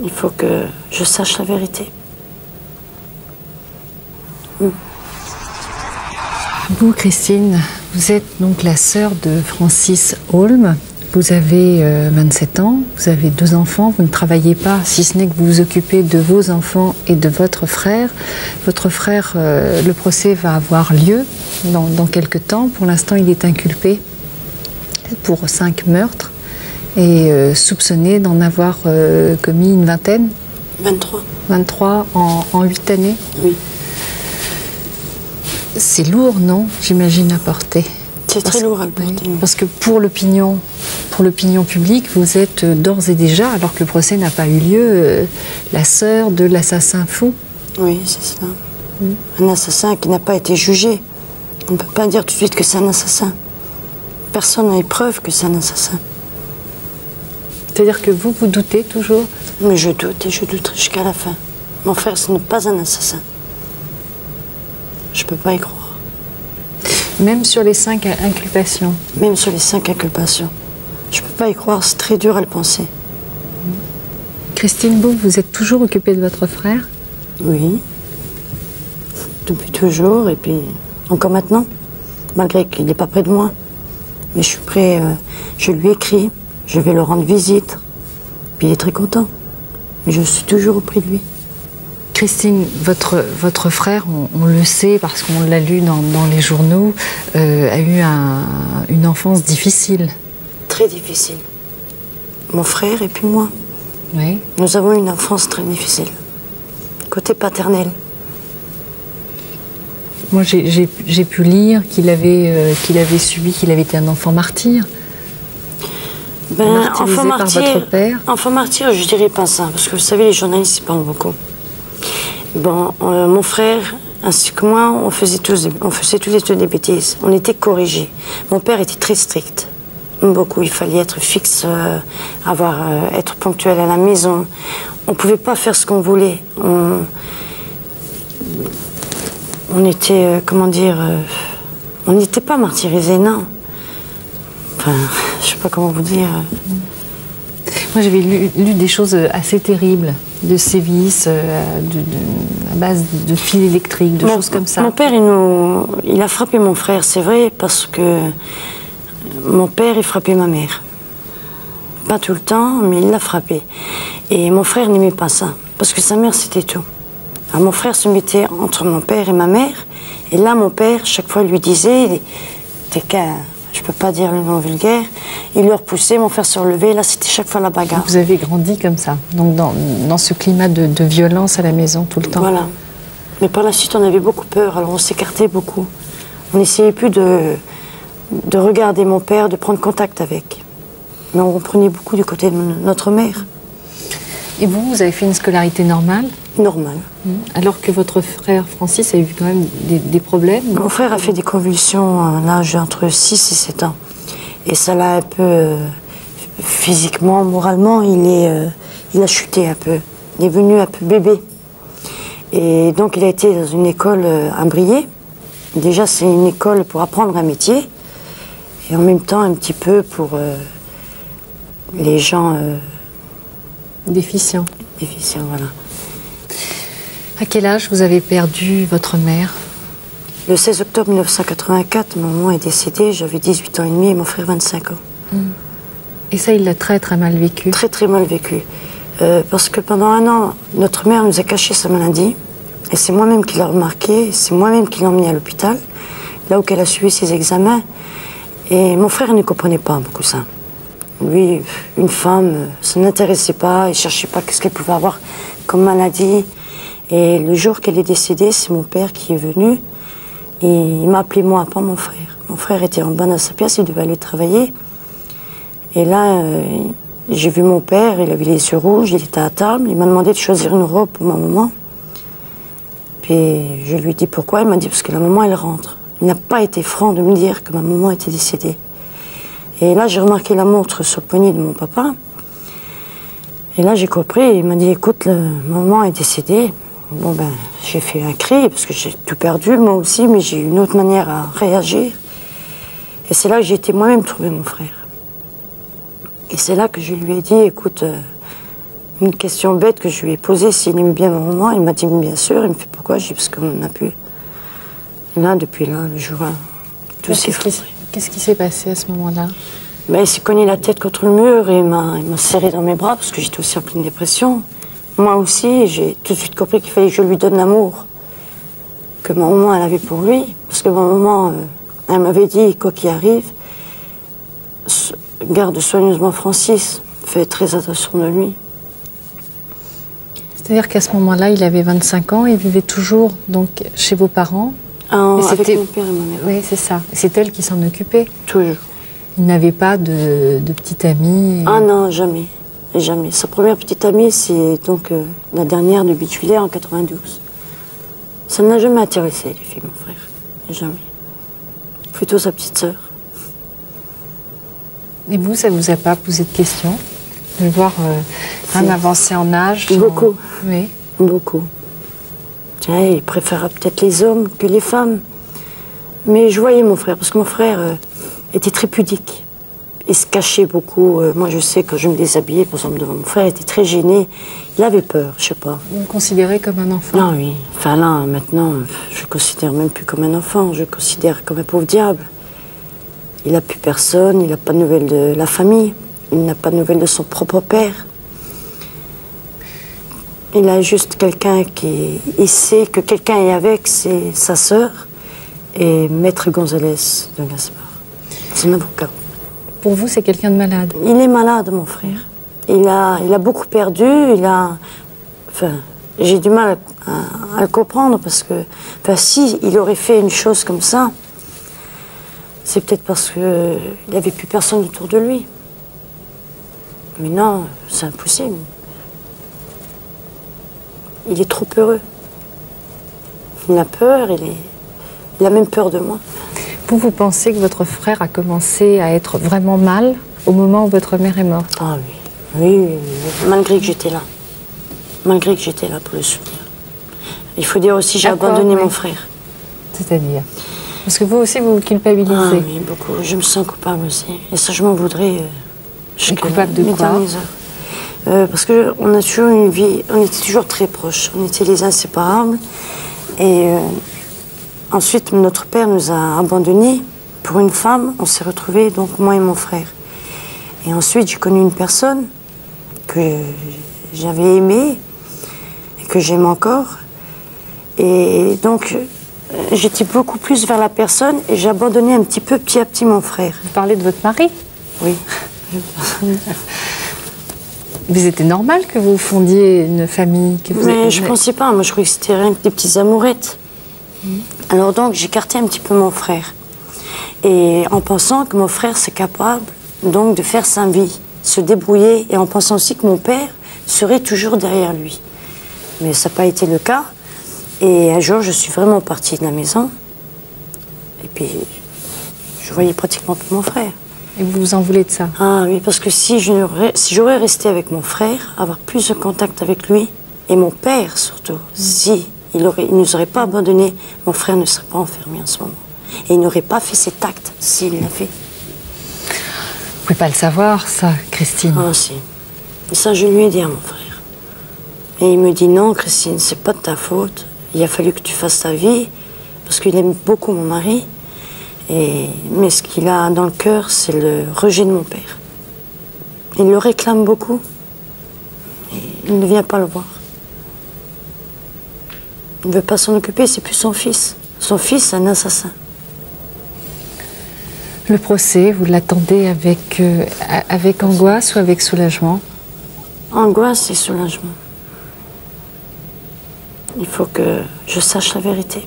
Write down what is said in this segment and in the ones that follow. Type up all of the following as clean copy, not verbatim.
Il faut que je sache la vérité. Vous, Christine, vous êtes donc la sœur de Francis Holm. Vous avez 27 ans, vous avez 2 enfants, vous ne travaillez pas, si ce n'est que vous vous occupez de vos enfants et de votre frère. Votre frère, le procès va avoir lieu dans quelques temps. Pour l'instant, il est inculpé pour 5 meurtres et soupçonné d'en avoir commis une vingtaine. 23. 23 en 8 années. Oui. C'est lourd, non? J'imagine, à porter. C'est très lourd à le porter. Oui, parce que pour l'opinion publique, vous êtes d'ores et déjà, alors que le procès n'a pas eu lieu, la sœur de l'assassin fou. Oui, c'est ça. Un assassin qui n'a pas été jugé. On ne peut pas dire tout de suite que c'est un assassin. Personne n'a eu preuve que c'est un assassin. C'est-à-dire que vous doutez toujours? Mais je doute et je douterai jusqu'à la fin. Mon frère, ce n'est pas un assassin. Je ne peux pas y croire. Même sur les 5 inculpations? Même sur les 5 inculpations. Je ne peux pas y croire, c'est très dur à le penser. Christine Bou, vous êtes toujours occupée de votre frère? Oui. Depuis toujours, et puis encore maintenant. Malgré qu'il n'est pas près de moi. Mais je suis prêt, je lui écris, je vais leur rendre visite. Puis il est très content. Mais je suis toujours auprès de lui. Christine, votre frère, on le sait parce qu'on l'a lu dans les journaux, a eu une enfance difficile. Très difficile. Mon frère et puis moi. Oui. Nous avons eu une enfance très difficile. Côté paternel. Moi, j'ai pu lire qu'il avait été un enfant martyr. Enfant par votre père. Enfant martyr, je dirais pas ça, parce que vous savez, les journalistes, ils parlent beaucoup. Bon, mon frère, ainsi que moi, on faisait tous des bêtises. On était corrigés. Mon père était très strict. Beaucoup, il fallait être fixe, être ponctuel à la maison. On ne pouvait pas faire ce qu'on voulait. On était, on n'était pas martyrisés, non. Enfin, je ne sais pas comment vous dire. Moi, j'avais lu des choses assez terribles, de sévices, à base de fils électriques, de choses comme ça. Mon père, il a frappé mon frère, c'est vrai, parce que mon père, il frappait ma mère. Pas tout le temps, mais il l'a frappé. Et mon frère n'aimait pas ça, parce que sa mère, c'était tout. Alors, mon frère se mettait entre mon père et ma mère, et là, mon père, chaque fois, lui disait, t'es qu'un... Je ne peux pas dire le nom vulgaire. Il le repoussait, mon frère se relevait. Là, c'était chaque fois la bagarre. Vous avez grandi comme ça, donc dans ce climat de violence à la maison tout le temps. Voilà. Mais par la suite, on avait beaucoup peur, alors on s'écartait beaucoup. On n'essayait plus de regarder mon père, de prendre contact avec. Mais on prenait beaucoup du côté de notre mère. Et vous avez fait une scolarité normale? Normale. Alors que votre frère Francis a eu quand même des problèmes? Mon frère a fait des convulsions à l'âge entre 6 et 7 ans. Et ça l'a un peu... physiquement, moralement, il a chuté un peu. Il est venu un peu bébé. Et donc il a été dans une école à Briey. Déjà, c'est une école pour apprendre un métier. Et en même temps, un petit peu pour les gens... déficients. Déficients, voilà. À quel âge vous avez perdu votre mère? Le 16 octobre 1984, maman est décédée, j'avais 18 ans et demi et mon frère 25 ans. Et ça, il l'a très très mal vécu? Très très mal vécu. Parce que pendant 1 an, notre mère nous a caché sa maladie. Et c'est moi-même qui l'ai remarqué, c'est moi-même qui l'ai emmenée à l'hôpital, là où elle a suivi ses examens. Et mon frère ne comprenait pas beaucoup ça. Lui, une femme, ça ne l'intéressait pas, il ne cherchait pas qu'est-ce qu'elle pouvait avoir comme maladie. Et le jour qu'elle est décédée, c'est mon père qui est venu. Et il m'a appelé moi, pas mon frère. Mon frère était en bas dans sa pièce, il devait aller travailler. Et là, j'ai vu mon père, il avait les yeux rouges, il était à table. Il m'a demandé de choisir une robe pour ma maman. Puis je lui ai dit pourquoi. Il m'a dit parce que la maman, elle rentre. Il n'a pas été franc de me dire que ma maman était décédée. Et là, j'ai remarqué la montre sur le poignet de mon papa. Et là, j'ai compris. Il m'a dit, écoute, maman est décédée. Bon, ben, j'ai fait un cri, parce que j'ai tout perdu, moi aussi, mais j'ai eu une autre manière à réagir. Et c'est là que j'ai été moi-même trouver mon frère. Et c'est là que je lui ai dit, écoute, une question bête que je lui ai posée, s'il aimait bien ma maman. Il m'a dit bien sûr. Il me fait pourquoi? J'ai dit parce qu'on a pu. Et là, depuis là, le jour, tout s'est effondré. Qu'est-ce qui s'est passé à ce moment-là? Ben, il s'est cogné la tête contre le mur et il m'a serré dans mes bras parce que j'étais aussi en pleine dépression. Moi aussi, j'ai tout de suite compris qu'il fallait que je lui donne l'amour que ma maman elle avait pour lui. Parce que ma maman, elle m'avait dit, quoi qu'il arrive, garde soigneusement Francis, fais très attention de lui. C'est-à-dire qu'à ce moment-là, il avait 25 ans, il vivait toujours donc chez vos parents. Avec mon père et ma mère. Oui, c'est ça. C'est elle qui s'en occupait. Toujours. Il n'avait pas de petite amie. Ah non, jamais. Jamais. Sa première petite amie, c'est donc la dernière de Bichevillers en 92. Ça ne l'a jamais intéressé, les filles, mon frère. Jamais. Plutôt sa petite sœur. Et vous, ça ne vous a pas posé de questions de le voir avancer en âge? Beaucoup. Oui. Beaucoup. Tiens, il préféra peut-être les hommes que les femmes. Mais je voyais mon frère, parce que mon frère était très pudique. Il se cachait beaucoup. Moi, je sais, quand je me déshabillais, par exemple, devant mon frère, il était très gêné. Il avait peur, je sais pas. Vous le considérez comme un enfant? Non, oui. Enfin là, maintenant, je le considère même plus comme un enfant. Je le considère comme un pauvre diable. Il n'a plus personne, il n'a pas de nouvelles de la famille. Il n'a pas de nouvelles de son propre père. Il a juste quelqu'un qui... Il sait que quelqu'un est avec, c'est sa sœur et Maître Gonzalez de Gaspard. C'est un avocat. Pour vous, c'est quelqu'un de malade? Il est malade, mon frère. Il a beaucoup perdu, Enfin, j'ai du mal à le comprendre parce que... Enfin, si il aurait fait une chose comme ça, c'est peut-être parce qu'il n'y avait plus personne autour de lui. Mais non, c'est impossible. Il est trop heureux. Il a peur, il a même peur de moi. Vous pensez que votre frère a commencé à être vraiment mal au moment où votre mère est morte? Ah oui. Oui, malgré que j'étais là. Malgré que j'étais là pour le soutenir. Il faut dire aussi, j'ai abandonné mon frère. C'est-à-dire? Parce que vous aussi, vous vous culpabilisez. Ah oui, beaucoup. Je me sens coupable aussi. Et ça, je m'en voudrais. Coupable de quoi? Parce qu'on a toujours une vie, on était toujours très proches. On était les inséparables. Et ensuite, notre père nous a abandonnés pour une femme. On s'est retrouvés, donc moi et mon frère. Et ensuite, j'ai connu une personne que j'avais aimée et que j'aime encore. Et donc, j'étais beaucoup plus vers la personne et j'ai abandonné un petit peu, petit à petit, mon frère. Vous parlez de votre mari? Oui. Mais c'était normal que vous fondiez une famille, que vous... Mais je pensais pas. Moi, je croyais que c'était rien que des petites amourettes. Alors donc, j'écartais un petit peu mon frère. Et en pensant que mon frère, c'est capable donc de faire sa vie, se débrouiller, et en pensant aussi que mon père serait toujours derrière lui. Mais ça n'a pas été le cas. Et un jour, je suis vraiment partie de la maison. Et puis, je voyais pratiquement plus mon frère. Et vous vous en voulez de ça? Ah oui, parce que si j'aurais resté avec mon frère, avoir plus de contact avec lui, et mon père surtout, si il nous aurait pas abandonnés, mon frère ne serait pas enfermé en ce moment. Et il n'aurait pas fait cet acte s'il l'a fait. Vous pouvez pas le savoir, ça, Christine? Ah si. Et ça, je lui ai dit à mon frère. Et il me dit, non, Christine, c'est pas de ta faute. Il a fallu que tu fasses ta vie, parce qu'il aime beaucoup mon mari. Mais ce qu'il a dans le cœur, c'est le rejet de mon père. Il le réclame beaucoup. Et il ne vient pas le voir. Il ne veut pas s'en occuper, c'est plus son fils. Son fils, c'est un assassin. Le procès, vous l'attendez avec angoisse ou avec soulagement? Angoisse et soulagement. Il faut que je sache la vérité.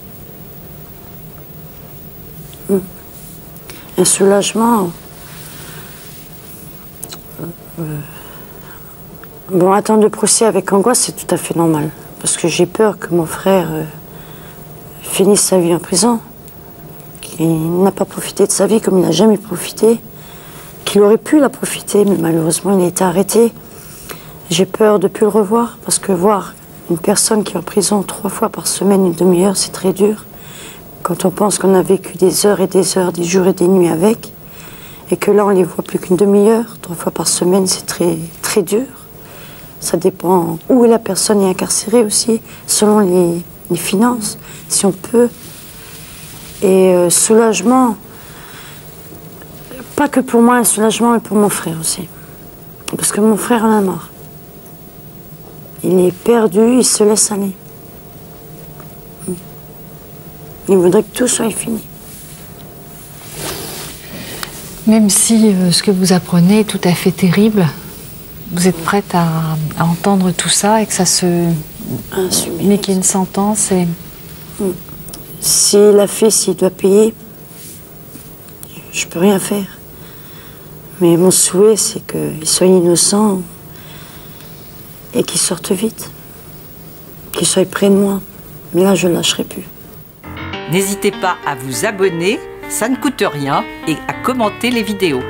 Un soulagement. Bon, attendre le procès avec angoisse, c'est tout à fait normal. Parce que j'ai peur que mon frère finisse sa vie en prison. Qu'il n'a pas profité de sa vie comme il n'a jamais profité. Qu'il aurait pu la profiter, mais malheureusement, il a été arrêté. J'ai peur de ne plus le revoir, parce que voir une personne qui est en prison 3 fois par semaine, une demi-heure, c'est très dur. Quand on pense qu'on a vécu des heures et des heures, des jours et des nuits avec, et que là, on les voit plus qu'une demi-heure, 3 fois par semaine, c'est très, très dur. Ça dépend où la personne est incarcérée aussi, selon les finances, si on peut. Et soulagement, pas que pour moi un soulagement, mais pour mon frère aussi. Parce que mon frère en a marre. Il est perdu, il se laisse aller. Il voudrait que tout soit fini. Même si ce que vous apprenez est tout à fait terrible, vous êtes prête à entendre tout ça et que ça se... Mais qu'il y ait une sentence et... S'il a fait, s'il doit payer, je peux rien faire. Mais mon souhait, c'est qu'il soit innocent et qu'il sorte vite. Qu'il soit près de moi. Mais là, je ne lâcherai plus. N'hésitez pas à vous abonner, ça ne coûte rien, et à commenter les vidéos.